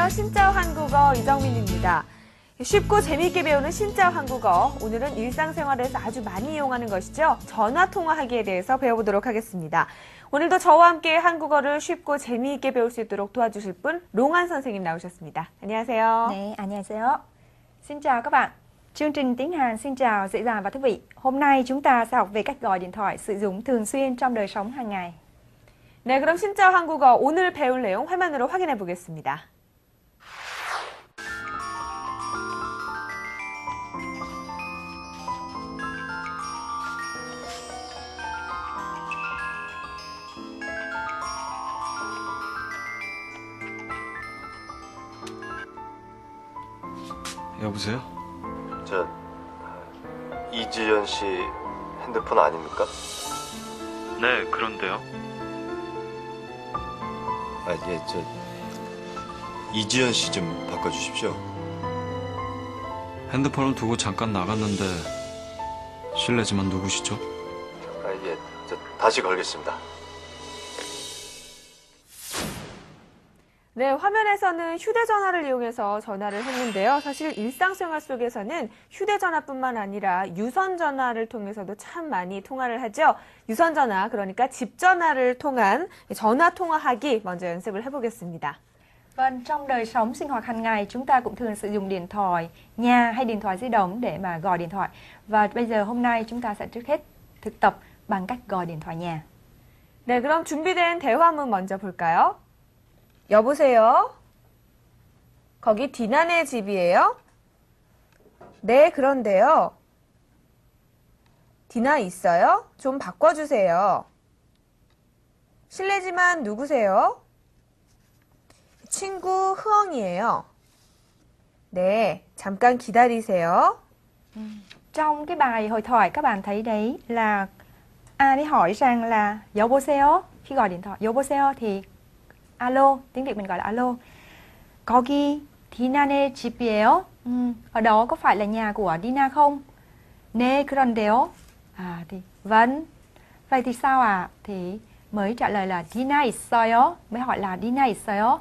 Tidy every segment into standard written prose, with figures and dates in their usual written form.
안녕하세요. 신짜오 한국어 이정민입니다. 쉽고 재미있게 배우는 신짜오 한국어. 오늘은 일상생활에서 아주 많이 이용하는 것이죠. 전화통화하기에 대해서 배워보도록 하겠습니다. 오늘도 저와 함께 한국어를 쉽고 재미있게 배울 수 있도록 do와주실 분 롱안 선생님 나오셨습니다. 안녕하세요. 네, 안녕하세요. Xin chào các bạn. Chương trình tiếng Hàn xin chào dễ dàng và thú vị. Hôm nay chúng ta sẽ học về cách gọi điện thoại sử dụng thường xuyên trong đời sống hàng ngày. 네, 그럼 신짜오 한국어 오늘 배울 내용 화면으로 확인해 보겠습니다. 여보세요? 저 이지연 씨 핸드폰 아닙니까? 네, 그런데요. 예, 이지연 씨 좀 바꿔주십시오. 핸드폰을 두고 잠깐 나갔는데 실례지만 누구시죠? 예, 다시 걸겠습니다. 네, 화면에서는 휴대전화를 이용해서 전화를 했는데요. 사실 일상생활 속에서는 휴대전화뿐만 아니라 유선전화를 통해서도 참 많이 통화를 하죠. 유선전화, 그러니까 집전화를 통한 전화통화하기 먼저 연습을 해보겠습니다. Vâng, trong đời sống sinh hoạt hàng ngày chúng ta cũng thường sử dụng điện thoại nhà hay điện thoại di động để mà gọi điện thoại. Và bây giờ hôm nay chúng ta sẽ trước hết thực tập bằng cách gọi điện thoại nhà. 네, 그럼 준비된 대화문 먼저 볼까요? 여보세요? 거기 디나네 집이에요? 네, 그런데요. 디나 있어요? 좀 바꿔주세요. 실례지만 누구세요? 친구 흐엉이에요. 네, 잠깐 기다리세요. Trong cái bài hội thoại các bạn thấy đấy là ai đấy hỏi rằng là 여보세요 khi gọi điện thoại. 여보세요 thì alo, tiếng Việt mình gọi là alo. 거기 디나네 집이에요? Ở đó có phải là nhà của Dina không? 네, 그런데요. Thì vâng. Vậy thì sao ạ? Thì mới trả lời là Dina 있어요. Mới hỏi là Dina 있어요.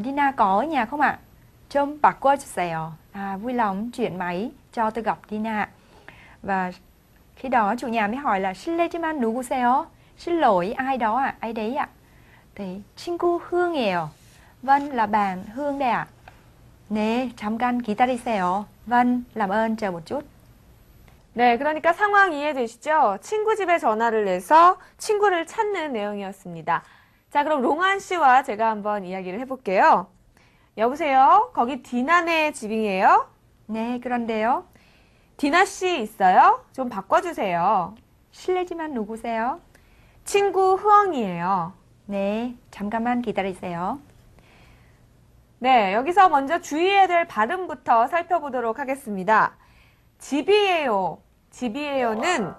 Dina có ở nhà không ạ? 좀 바꿔주세요. Vui lòng chuyển máy cho tôi gặp Dina. Và khi đó chủ nhà mới hỏi là 실례지만 누구세요? Xin lỗi, ai đó ạ? Ai đấy ạ? Thì 친구 흐엉이에요. Vâng, là bạn Hương đây ạ. 네, 잠깐 기다리세요. Vâng, làm ơn chờ một chút. 네, 그러니까 상황 이해되시죠? 친구 집에 전화를 내서 친구를 찾는 내용이었습니다. 자, 그럼 롱안 씨와 제가 한번 이야기를 해볼게요. 여보세요? 거기 디나네 집이에요? 네, 그런데요. 디나 씨 있어요? 좀 바꿔주세요. 실례지만 누구세요? 친구 흐엉이에요. 네, 잠깐만 기다리세요. 네, 여기서 먼저 주의해야 될 발음부터 살펴보도록 하겠습니다. 집이에요. 집이에요는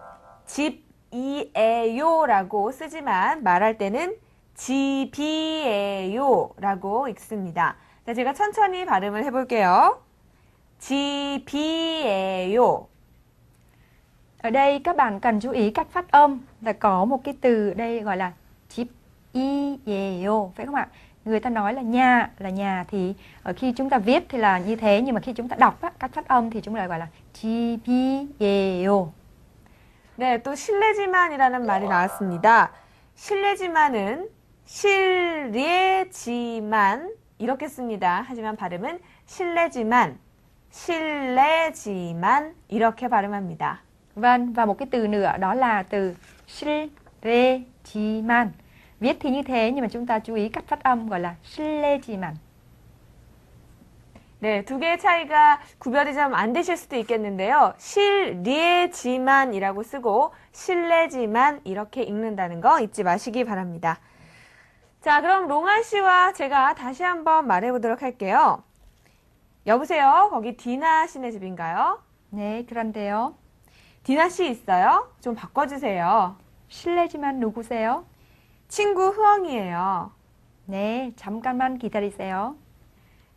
집이에요라고 쓰지만 말할 때는 집이에요라고 읽습니다. 자, 제가 천천히 발음을 해볼게요. 집이에요. Ở đây các bạn cần chú ý cách phát âm là có một cái từ ở đây gọi là 집이에요, phải không ạ? Người ta nói là nhà thì ở khi chúng ta viết thì là như thế, nhưng mà khi chúng ta đọc á, cách phát âm thì chúng ta gọi là 집이에요. 네, 또 실례지만이라는 말이 나왔습니다. 실례지만은 실례지만 이렇게 씁니다. 하지만 발음은 실례지만 이렇게 발음합니다. Vâng, và một cái từ nữa đó là từ 실례지만. Viết thì như thế nhưng mà chúng ta chú ý cách phát âm gọi là 실례지만. 네, 두 개의 차이가 구별이 좀 안 되실 수도 있겠는데요. 실례지만이라고 쓰고 실례지만 이렇게 읽는다는 거 잊지 마시기 바랍니다. 자, 그럼 롱안 씨와 제가 다시 한번 말해보도록 할게요. 여보세요? 거기 디나 씨네 집인가요? 네, 그런데요. 디나 씨 있어요? 좀 바꿔주세요. 실례지만 누구세요? 친구 흐엉이에요. 네, 잠깐만 기다리세요.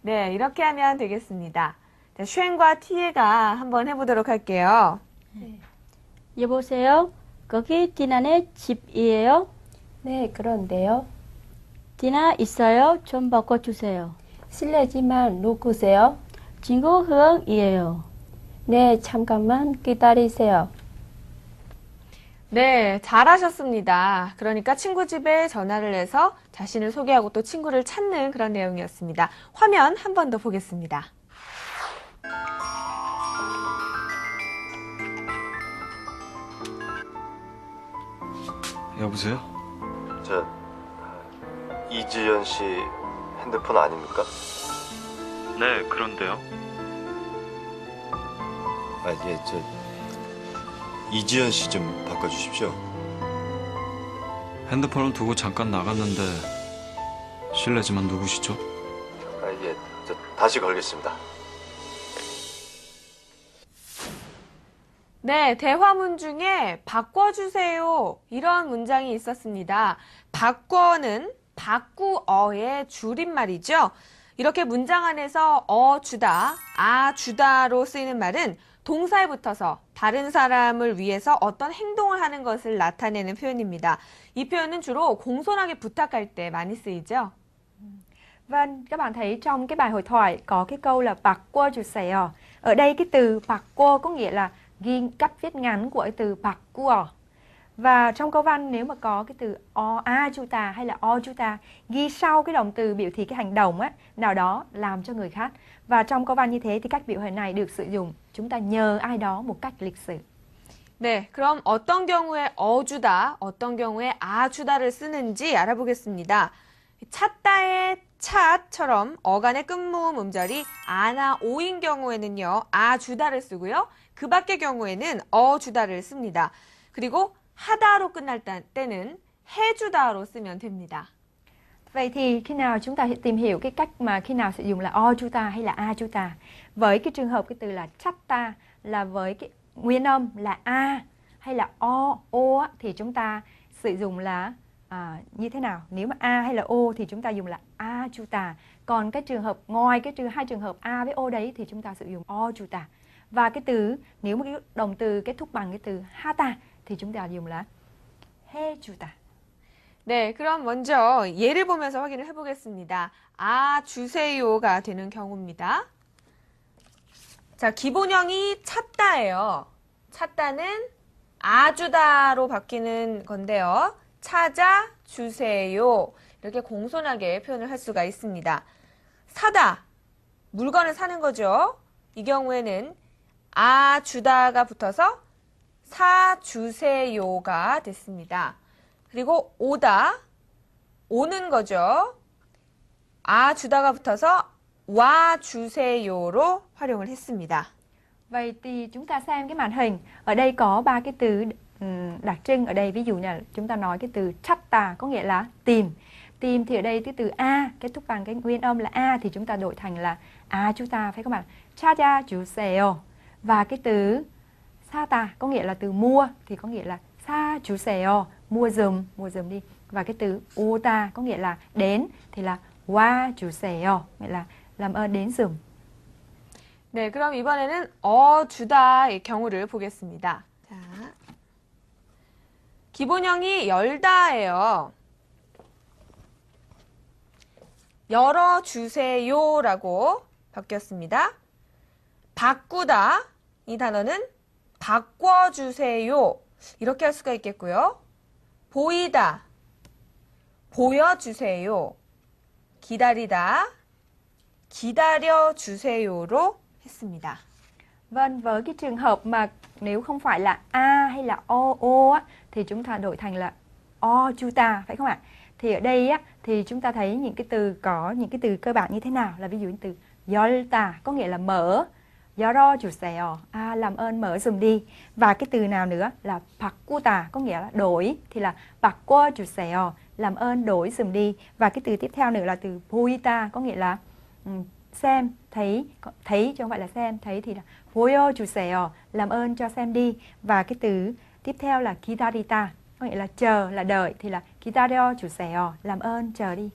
네, 이렇게 하면 되겠습니다. 자, 쉔과 티에가 한번 해보도록 할게요. 여보세요? 거기 디나네 집이에요? 네, 그런데요. 디나 있어요? 좀 바꿔주세요. 실례지만 누구세요? 친구 흐엉이에요. 네, 잠깐만 기다리세요. 네, 잘하셨습니다. 그러니까 친구 집에 전화를 해서 자신을 소개하고 또 친구를 찾는 그런 내용이었습니다. 화면 한 번 더 보겠습니다. 여보세요? 저 이지연 씨 핸드폰 아닙니까? 네, 그런데요. 예, 저 이지연 씨 좀 바꿔주십시오. 핸드폰을 두고 잠깐 나갔는데 실례지만 누구시죠? 예, 저 다시 걸겠습니다. 네, 대화문 중에 바꿔주세요. 이런 문장이 있었습니다. 바꿔는 바꾸어의 줄임말이죠. 이렇게 문장 안에서 주다, 주다로 쓰이는 말은 동사에 붙어서 다른 사람을 위해서 어떤 행동을 ha는 것을 나타내는 표현입니다. 이 표현은 주로 공손하게 bu탁할 때 많이 쓰이죠. Vâng, các bạn thấy trong cái bài hội thoại có cái câu là 바꿔주세요. Ở đây cái từ 바꿔 có nghĩa là ghi cách viết ngắn của cái từ 바꾸어. Và trong câu văn nếu mà có cái từ ajuta hay là ojuta ghi sau cái động từ biểu thị cái hành động nào đó làm cho người khác. Và trong câu văn như thế thì cách biểu hiện này được sử dụng chúng ta nhờ ai đó một cách lịch sự. 네, 그럼 어떤 경우에 어주다, 어떤 경우에 아주다를 쓰는지 알아보겠습니다. 찾다의 찾처럼 어간의 끝모음 음절이 아나 오인 경우에는요, 아주다를 쓰고요. 그 밖의 경우에는 어주다를 씁니다. 그리고 하다로 끝날 때는 해주다로 쓰면 됩니다. Vậy thì khi nào chúng ta tìm hiểu cái cách mà khi nào sử dụng là ojuta hay là ajuta. Với cái trường hợp cái từ là chatta là với cái nguyên âm là a hay là o thì chúng ta sử dụng là như thế nào? Nếu mà a hay là o thì chúng ta dùng là ajuta. Còn cái trường hợp ngoài cái hai trường hợp a với o đấy thì chúng ta sử dụng ojuta. Và cái từ nếu mà cái động từ kết thúc bằng cái từ hata thì chúng ta dùng là 해주다. 네, 그럼 먼저 예를 보면서 확인을 해보겠습니다. 주세요가 되는 경우입니다. 자, 기본형이 찾다예요. 찾다는 아주다로 바뀌는 건데요. 찾아주세요. 이렇게 공손하게 표현을 할 수가 있습니다. 사다, 물건을 사는 거죠. 이 경우에는 아주다가 붙어서 사주세요가 됐습니다. 그리고 오다, 오는 거죠. 주다가 붙어서 와주세요로 활용을 했습니다. Vậy thì chúng ta xem cái màn hình. Ở đây có ba cái từ đặc trưng. Ở đây ví dụ như là chúng ta nói cái từ 찾다 có nghĩa là tìm. Tìm thì ở đây cái từ a kết thúc bằng cái nguyên âm là a thì chúng ta đổi thành là chúng ta phải các bạn 찾아주세요. Và cái từ 사다 có nghĩa là từ mua thì có nghĩa là 사주세요, mua giùm đi. Và cái từ 오다 có nghĩa là đến thì là 와주세요, nghĩa là làm ơn đến giùm. 네, 그럼 이번에는 어주다의 경우를 보겠습니다. 자, 기본형이 열다예요. 열어주세요라고 바뀌었습니다. 바꾸다, 이 단어는 바꿔주세요. 이렇게 할 수가 있겠고요. 보이다, 보여주세요. 기다리다, 기다려주세요로 했습니다. Vâng, với cái trường hợp mà nếu không phải là a hay là o thì chúng ta đổi thành là ojuta, phải không ạ? Thì ở đây thì chúng ta thấy những cái từ có những cái từ cơ bản như thế nào, là ví dụ như từ 열다 có nghĩa là mở, 열어주세요, làm ơn mở giùm đi. Và cái từ nào nữa là 바꾸다 có nghĩa là đổi thì là 바꿔주세요, làm ơn đổi giùm đi. Và cái từ tiếp theo nữa là từ 보이다 có nghĩa là xem, thấy chứ không phải là xem, thấy thì là 보여주세요, làm ơn cho xem đi. Và cái từ tiếp theo là 기다리다 có nghĩa là chờ, là đợi thì là 기다려주세요, làm ơn chờ đi.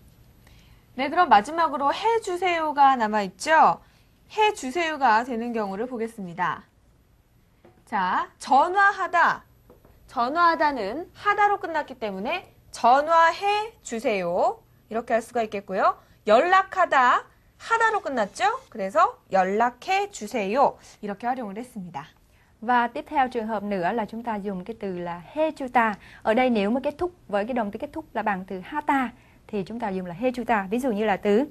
네, 그럼 마지막으로 해주세요가 남아있죠? 해주세요가 되는 경우를 보겠습니다. 자, 전화하다. 전화하다는 하다로 끝났기 때문에 전화해 주세요. 이렇게 할 수가 있겠고요. 연락하다. 하다로 끝났죠? 그래서 연락해 주세요. 이렇게 활용을 했습니다. Và tiếp theo trường hợp nữa là chúng ta dùng cái từ là hejuta. Ở đây nếu mà kết thúc với cái động từ kết thúc là bằng từ hata thì chúng ta dùng là hejuta. Ví dụ như là từ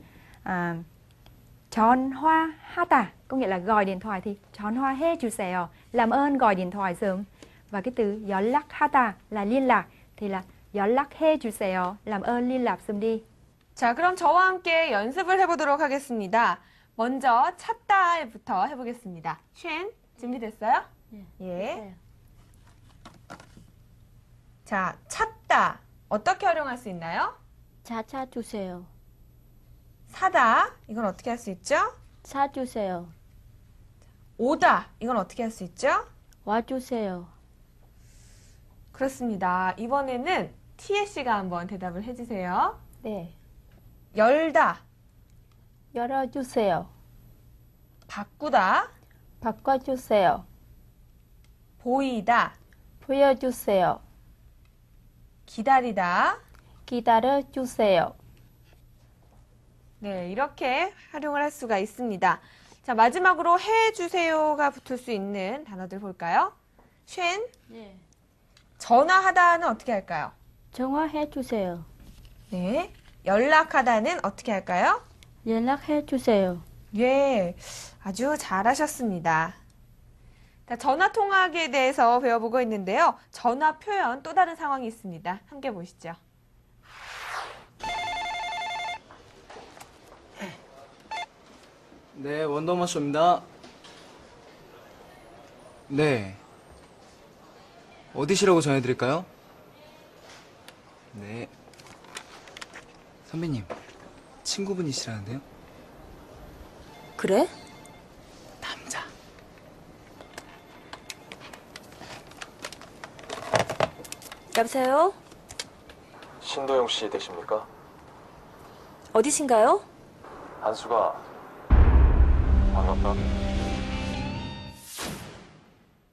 chọn hoa hata, có nghĩa là gọi điện thoại thì chọn hoa hejuseyo, làm ơn gọi điện thoại sớm. Và cái từ 연락 hata là liên lạc thì là 연락 해주세요, làm ơn liên lạc giùm đi. 자, 그럼 저와 함께 연습을 해보도록 하겠습니다. 먼저 찾다부터 해보겠습니다. 쉔, 준비됐어요? 네. 예. 자, 찾다. 어떻게 활용할 수 있나요? 찾아주세요. 사다. 이건 어떻게 할 수 있죠? 사주세요. 오다. 이건 어떻게 할 수 있죠? 와주세요. 그렇습니다. 이번에는 티에 씨가 한번 대답을 해주세요. 네. 열다. 열어주세요. 바꾸다. 바꿔주세요. 보이다. 보여주세요. 기다리다. 기다려주세요. 네, 이렇게 활용을 할 수가 있습니다. 자, 마지막으로 해주세요가 붙을 수 있는 단어들 볼까요? 쉔, 네. 전화하다는 어떻게 할까요? 전화해주세요. 네, 연락하다는 어떻게 할까요? 연락해주세요. 예, 아주 잘하셨습니다. 자, 전화 통화하기에 대해서 배워보고 있는데요. 전화 표현 또 다른 상황이 있습니다. 함께 보시죠. 네, 원더머쇼입니다. 네. 어디시라고 전해드릴까요? 네. 선배님, 친구분이시라는데요? 그래? 남자. 여보세요? 신도영 씨 되십니까? 어디신가요? 한수가 반갑다.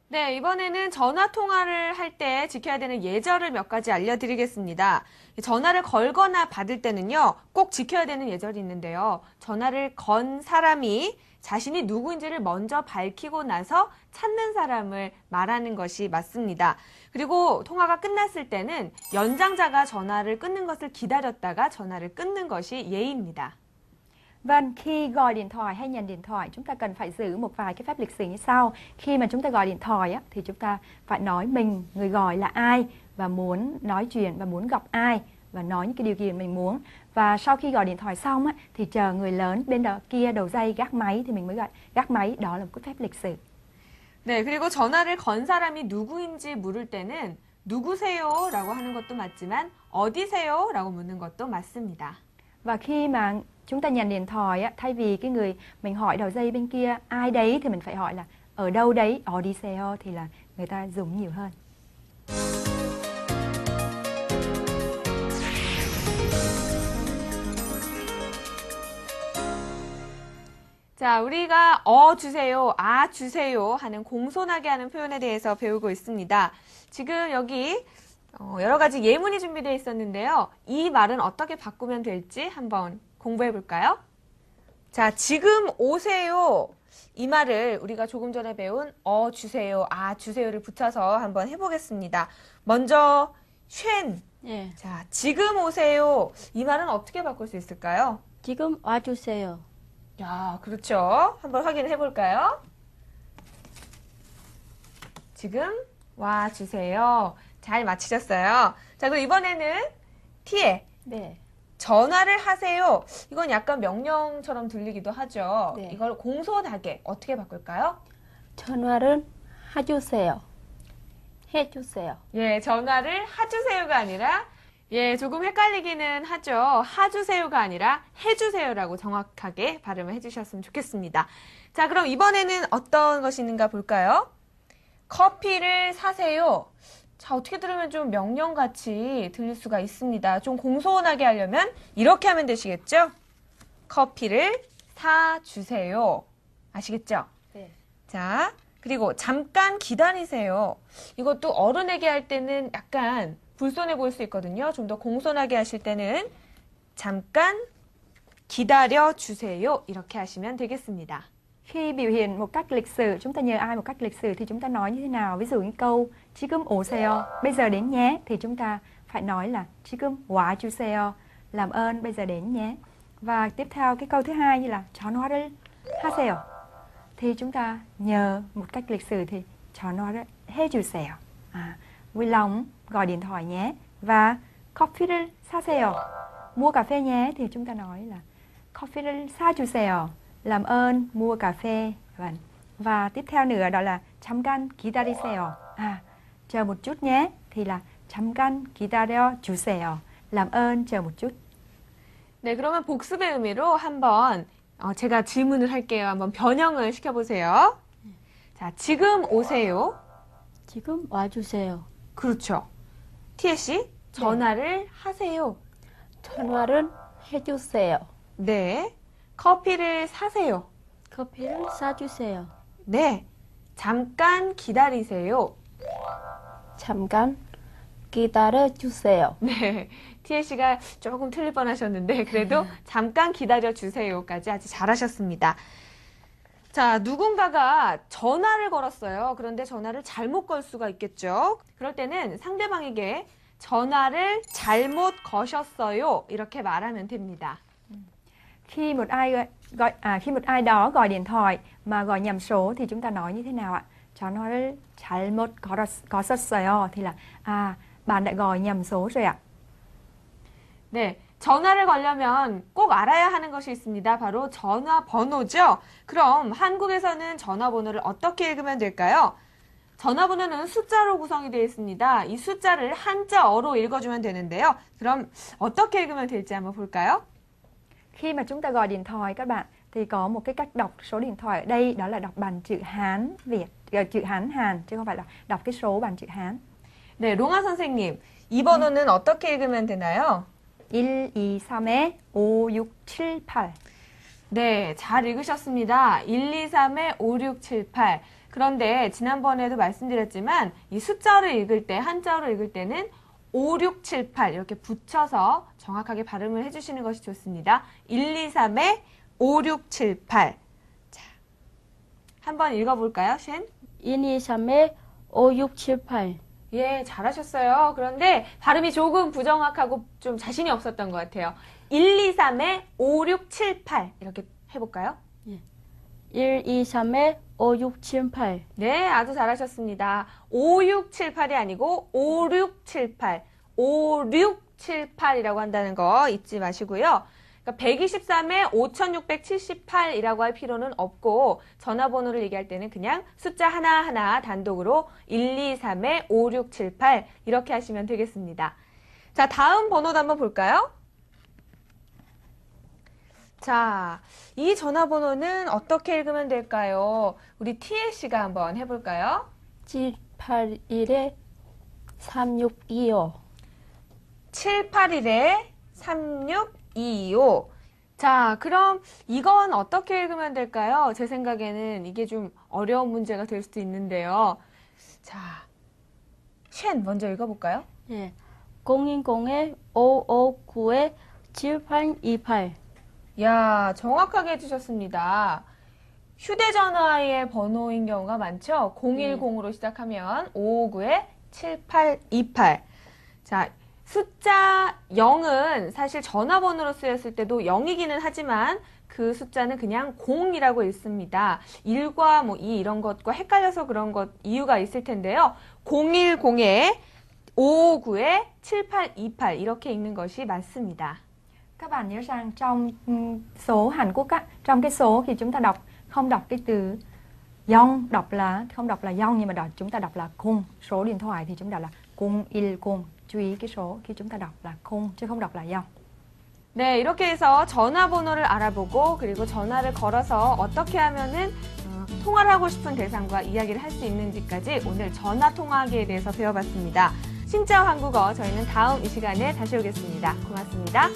네, 이번에는 전화 통화를 할 때 지켜야 되는 예절을 몇 가지 알려드리겠습니다. 전화를 걸거나 받을 때는요, 꼭 지켜야 되는 예절이 있는데요. 전화를 건 사람이 자신이 누구인지를 먼저 밝히고 나서 찾는 사람을 말하는 것이 맞습니다. 그리고 통화가 끝났을 때는 연장자가 전화를 끊는 것을 기다렸다가 전화를 끊는 것이 예의입니다. Vâng, khi gọi điện thoại hay nhận điện thoại chúng ta cần phải giữ một vài cái phép lịch sự như sau. Khi mà chúng ta gọi điện thoại á, thì chúng ta phải nói mình, người gọi là ai và muốn nói chuyện và muốn gặp ai và nói những cái điều kiện mình muốn. Và sau khi gọi điện thoại xong á, thì chờ người lớn bên đó kia đầu dây gác máy thì mình mới gọi gác máy. Đó là một cái phép lịch sự. 네, 그리고 전화를 건 사람이 누구인지 물을 때는 누구세요? 라고 하는 것도 맞지만 어디세요? 라고 묻는 것도 맞습니다. Và khi mà chúng ta nhận điện thoại á, thay vì cái người mình hỏi đầu dây bên kia ai đấy thì mình phải hỏi là ở đâu đấy, 어디세요 thì là người ta dùng nhiều hơn. 자, 우리가 주세요, 주세요 하는 공손하게 하는 표현에 대해서 배우고 있습니다. 지금 여기 여러 가지 예문이 준비되어 있었는데요. 이 말은 어떻게 바꾸면 될지 한번 공부해 볼까요? 자, 지금 오세요. 이 말을 우리가 조금 전에 배운 주세요, 주세요를 붙여서 한번 해보겠습니다. 먼저 쉔. 네. 자, 지금 오세요. 이 말은 어떻게 바꿀 수 있을까요? 지금 와주세요. 야, 그렇죠. 한번 확인해 볼까요? 지금 와주세요. 잘 맞히셨어요. 자, 그럼 이번에는 T에 네. 전화를 하세요. 이건 약간 명령처럼 들리기도 하죠. 네. 이걸 공손하게 어떻게 바꿀까요? 전화를 해주세요. 해주세요. 예, 전화를 하주세요가 아니라 조금 헷갈리기는 하죠. 하주세요가 아니라 해주세요라고 정확하게 발음을 해주셨으면 좋겠습니다. 자, 그럼 이번에는 어떤 것이 있는가 볼까요? 커피를 사세요. 자, 어떻게 들으면 좀 명령같이 들릴 수가 있습니다. 좀 공손하게 하려면 이렇게 하면 되시겠죠? 커피를 사주세요. 아시겠죠? 네. 자, 그리고 잠깐 기다리세요. 이것도 어른에게 할 때는 약간 불손해 보일 수 있거든요. 좀 더 공손하게 하실 때는 잠깐 기다려 주세요. 이렇게 하시면 되겠습니다. Khi biểu hiện một cách lịch sự, chúng ta nhờ ai một cách lịch sự thì chúng ta nói như thế nào? Ví dụ những câu 지금 오세요, bây giờ đến nhé, thì chúng ta phải nói là 지금 와주세요, làm ơn bây giờ đến nhé. Và tiếp theo cái câu thứ hai như là 전화를 하세요, thì chúng ta nhờ một cách lịch sự thì 전화를 해주세요. Vui lòng gọi điện thoại nhé. Và 커피를 사세요, mua cà phê nhé, thì chúng ta nói là 커피를 사주세요, làm ơn mua cà phê. Và tiếp theo nữa đó là 잠깐 기다리세요, chờ một chút nhé, thì là 잠깐 기다려 주세요, làm ơn chờ một chút. 네, 그러면 복습의 의미로 한번 제가 질문을 할게요. 한번 변형을 시켜보세요. 자, 지금 오세요. 지금 와주세요. 그렇죠. 티에 씨, 전화를 하세요. 전화를 해주세요. 네. 커피를 사세요. 커피를 사주세요. 네. 잠깐 기다리세요. 잠깐 기다려주세요. 네. 티에 씨가 조금 틀릴 뻔하셨는데 그래도 잠깐 기다려 주세요까지 아주 잘하셨습니다. 자, 누군가가 전화를 걸었어요. 그런데 전화를 잘못 걸 수가 있겠죠. 그럴 때는 상대방에게 전화를 잘못 거셨어요. 이렇게 말하면 됩니다. Khi một ai đó gọi điện thoại mà gọi nhầm số thì chúng ta nói như thế nào ạ? 전화를 잘못 거셨어요, thì là bạn đã gọi nhầm số rồi ạ. 네, 전화를 걸려면 꼭 알아야 하는 것이 있습니다. 바로 전화번호죠. 그럼 한국에서는 전화번호를 어떻게 읽으면 될까요? 전화번호는 숫자로 구성이 되어 있습니다. 이 숫자를 한자어로 읽어주면 되는데요. 그럼 어떻게 읽으면 될지 한번 볼까요? Khi mà chúng ta gọi điện thoại các bạn thì có một cái cách đọc số điện thoại ở đây, đó là đọc bằng chữ Hán Việt, chữ Hán Hàn, chứ không phải là đọc cái số bằng chữ Hán. 네, 롱아 선생님, 이 번호는 어떻게 읽으면 되나요? 1, 2, 3에 5, 6, 7, 8. 네, 잘 읽으셨습니다. 1, 2, 3에 5, 6, 7, 8. 그런데 지난번에도 말씀드렸지만 이 숫자를 읽을 때, 한자어로 읽을 때는 5, 6, 7, 8 이렇게 붙여서 정확하게 발음을 해주시는 것이 좋습니다. 1, 2, 3에 5, 6, 7, 8. 자, 한번 읽어볼까요, 쉔? 1, 2, 3에 5, 6, 7, 8. 예, 잘하셨어요. 그런데 발음이 조금 부정확하고 좀 자신이 없었던 것 같아요. 1, 2, 3에 5, 6, 7, 8 이렇게 해볼까요? 1, 2, 3에 5, 6, 7, 8. 네, 아주 잘하셨습니다. 5, 6, 7, 8이 아니고 5, 6, 7, 8. 5, 6, 7, 8이라고 한다는 거 잊지 마시고요. 그러니까 123에 5678이라고 할 필요는 없고 전화번호를 얘기할 때는 그냥 숫자 하나하나 단독으로 1, 2, 3에 5, 6, 7, 8 이렇게 하시면 되겠습니다. 자, 다음 번호도 한번 볼까요? 자, 이 전화번호는 어떻게 읽으면 될까요? 우리 티에 씨가 한번 해볼까요? 781에 3625. 781에 3625. 자, 그럼 이건 어떻게 읽으면 될까요? 제 생각에는 이게 좀 어려운 문제가 될 수도 있는데요. 자, 쉔 먼저 읽어볼까요? 예. 010에 559에 7828. 야, 정확하게 해주셨습니다. 휴대전화의 번호인 경우가 많죠? 010으로 시작하면 559에 7828. 자, 숫자 0은 사실 전화번호로 쓰였을 때도 0이기는 하지만 그 숫자는 그냥 0이라고 읽습니다. 1과 뭐 2 이런 것과 헷갈려서 그런 것 이유가 있을 텐데요. 010에 559에 7828 이렇게 읽는 것이 맞습니다. Các bạn nhớ rằng trong số Hàn Quốc á, trong cái số thì chúng ta không đọc cái từ không đọc là dong, nhưng mà chúng ta đọc là cung. Số điện thoại thì chúng ta là cung il cung. Chú ý cái số khi chúng ta đọc là cung chứ không đọc là dong. 네, 이렇게 해서 전화번호를 알아보고 그리고 전화를 걸어서 어떻게 하면은 통화를 하고 싶은 대상과 이야기를 할 수 있는지까지 오늘 전화 통화하기에 대해서 배워봤습니다. 신짜오 한국어 저희는 다음 이 시간에 다시 오겠습니다. 고맙습니다.